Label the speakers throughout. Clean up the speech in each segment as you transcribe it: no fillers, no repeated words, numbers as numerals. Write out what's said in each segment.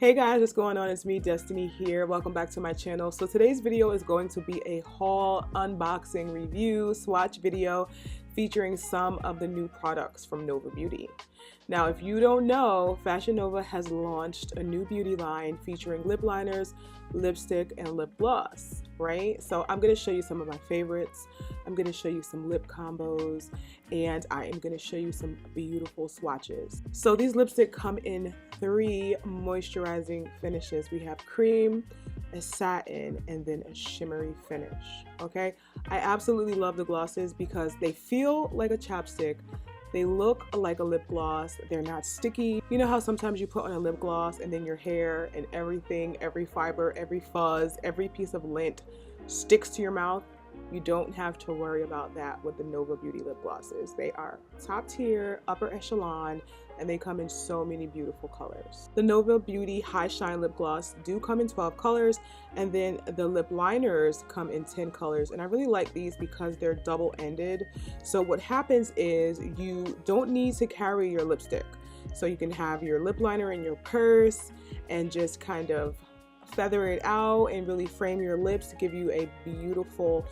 Speaker 1: Hey guys, what's going on? It's me, Destiny here. Welcome back to my channel. So today's video is going to be a haul, unboxing, review, swatch video featuring some of the new products from NovaBeauty. Now, if you don't know, Fashion Nova has launched a new beauty line featuring lip liners, lipstick, and lip gloss, right? So I'm going to show you some of my favorites. I'm going to show you some lip combos, and I am going to show you some beautiful swatches. So these lipstick come in 3 moisturizing finishes. We have cream, a satin, and then a shimmery finish. Okay, I absolutely love the glosses because they feel like a chapstick. They look like a lip gloss. They're not sticky. You know how sometimes you put on a lip gloss and then your hair and everything, every fiber, every fuzz, every piece of lint sticks to your mouth? You don't have to worry about that with the NovaBeauty lip glosses. They are top tier, upper echelon, and they come in so many beautiful colors. The NovaBeauty High Shine Lip Gloss do come in 12 colors, and then the lip liners come in 10 colors. And I really like these because they're double-ended. So what happens is you don't need to carry your lipstick. So you can have your lip liner in your purse and just kind of feather it out and really frame your lips to give you a beautiful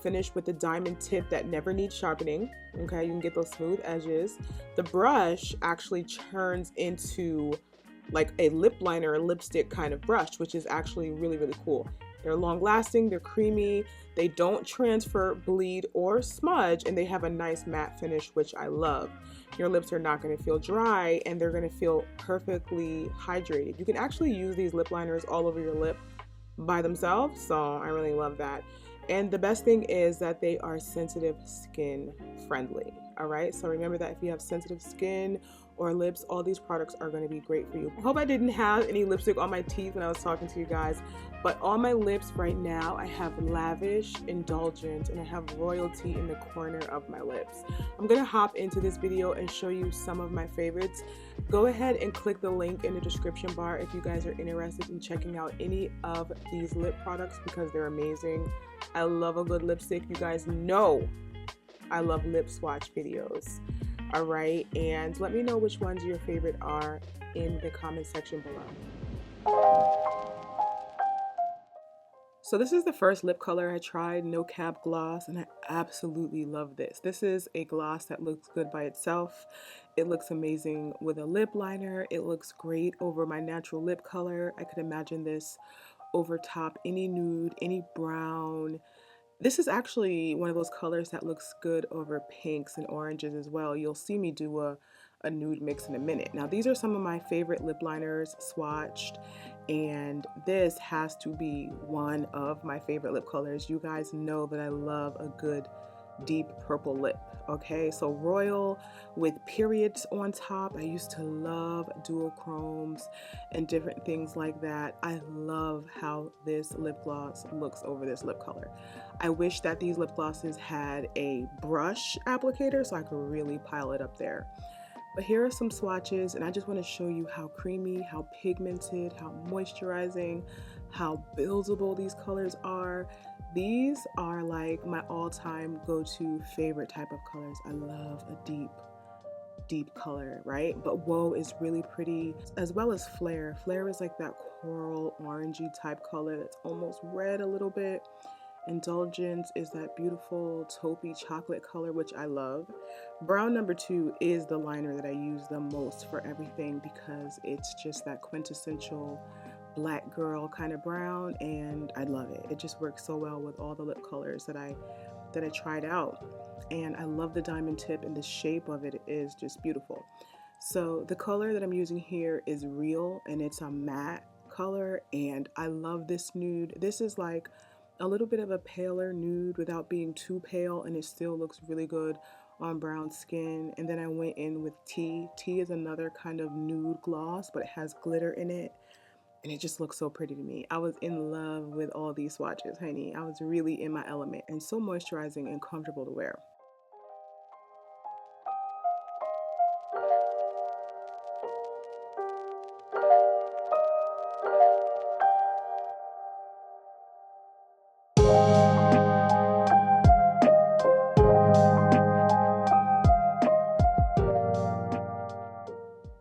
Speaker 1: finish with the diamond tip that never needs sharpening. Okay, you can get those smooth edges. The brush actually turns into like a lip liner or lipstick kind of brush, which is actually really, really cool. They're long lasting, they're creamy, they don't transfer, bleed, or smudge, and they have a nice matte finish, which I love. Your lips are not going to feel dry, and they're going to feel perfectly hydrated. You can actually use these lip liners all over your lip by themselves, so I really love that. And the best thing is that they are sensitive skin friendly. All right, so remember that if you have sensitive skin or lips, all these products are going to be great for you. I hope I didn't have any lipstick on my teeth when I was talking to you guys, but on my lips right now I have Lavish, Indulgent, and I have Royalty in the corner of my lips. I'm going to hop into this video and show you some of my favorites. Go ahead and click the link in the description bar if you guys are interested in checking out any of these lip products because they're amazing. I love a good lipstick. You guys know I love lip swatch videos. All right, and let me know which ones your favorite are in the comment section below. So this is the first lip color I tried, No Cap Gloss, and I absolutely love this. This is a gloss that looks good by itself. It looks amazing with a lip liner. It looks great over my natural lip color. I could imagine this over top any nude, any brown. This is actually one of those colors that looks good over pinks and oranges as well. You'll see me do a nude mix in a minute. Now, these are some of my favorite lip liners swatched, and this has to be one of my favorite lip colors. You guys know that I love a good deep purple lip. Okay, so royal with periods on top. I used to love duochromes and different things like that. I love how this lip gloss looks over this lip color. I wish that these lip glosses had a brush applicator so I could really pile it up there. But here are some swatches, and I just want to show you how creamy, how pigmented, how moisturizing, how buildable these colors are. These are like my all-time go-to favorite type of colors. I love a deep color, right? But WOAH is really pretty, as well as FLAIR. FLAIR is like that coral orangey type color that's almost red a little bit. Indulgence is that beautiful taupey chocolate color, which I love. Brown number 2 is the liner that I use the most for everything because it's just that quintessential black girl kind of brown, and I love it. It just works so well with all the lip colors that I tried out. And I love the diamond tip, and the shape of it is just beautiful. So the color that I'm using here is Real, and it's a matte color, and I love this nude. This is like a little bit of a paler nude without being too pale, and it still looks really good on brown skin. And then I went in with Tea. Tea is another kind of nude gloss, but it has glitter in it, and it just looks so pretty to me. I was in love with all these swatches, honey. I was really in my element, and so moisturizing and comfortable to wear.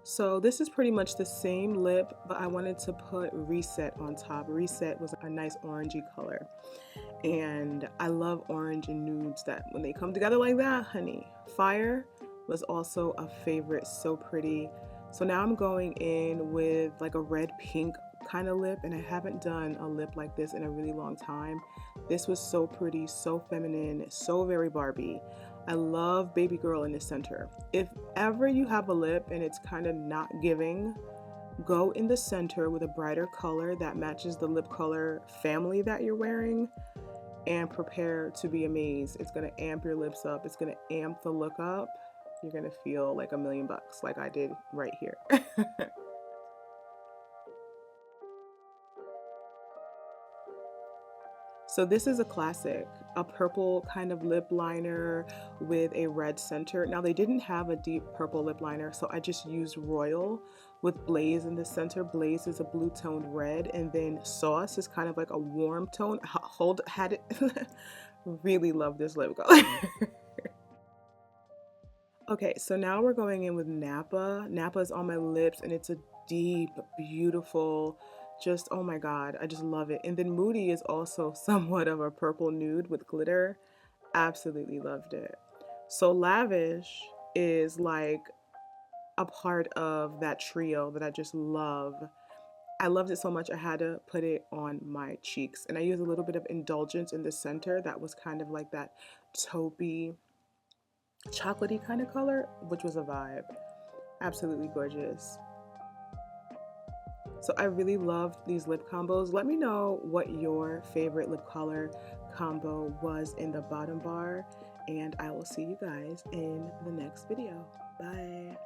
Speaker 1: So this is pretty much the same lip, but I wanted to put Reset on top. Reset was a nice orangey color. And I love orange and nudes that when they come together like that, honey. Fire was also a favorite, so pretty. So now I'm going in with like a red pink kind of lip, and I haven't done a lip like this in a really long time. This was so pretty, so feminine, so very Barbie. I love baby girl in the center. If ever you have a lip and it's kind of not giving, go in the center with a brighter color that matches the lip color family that you're wearing, and prepare to be amazed. It's gonna amp your lips up. It's gonna amp the look up. You're gonna feel like $1,000,000 like I did right here. So this is a classic, a purple kind of lip liner with a red center. Now they didn't have a deep purple lip liner, so I just used Royal with Blaze in the center. Blaze is a blue toned red, and then Sauce is kind of like a warm tone. Had it. Really love this lip color. Okay, so now we're going in with NAPA. NAPA is on my lips, and it's a deep, beautiful, just, oh my God, I just love it. And then Moody is also somewhat of a purple nude with glitter. Absolutely loved it. So Lavish is like a part of that trio that I just love. I loved it so much I had to put it on my cheeks. And I used a little bit of Indulgence in the center that was kind of like that taupey, chocolatey kind of color, which was a vibe. Absolutely gorgeous. So I really loved these lip combos. Let me know what your favorite lip color combo was in the bottom bar, and I will see you guys in the next video. Bye.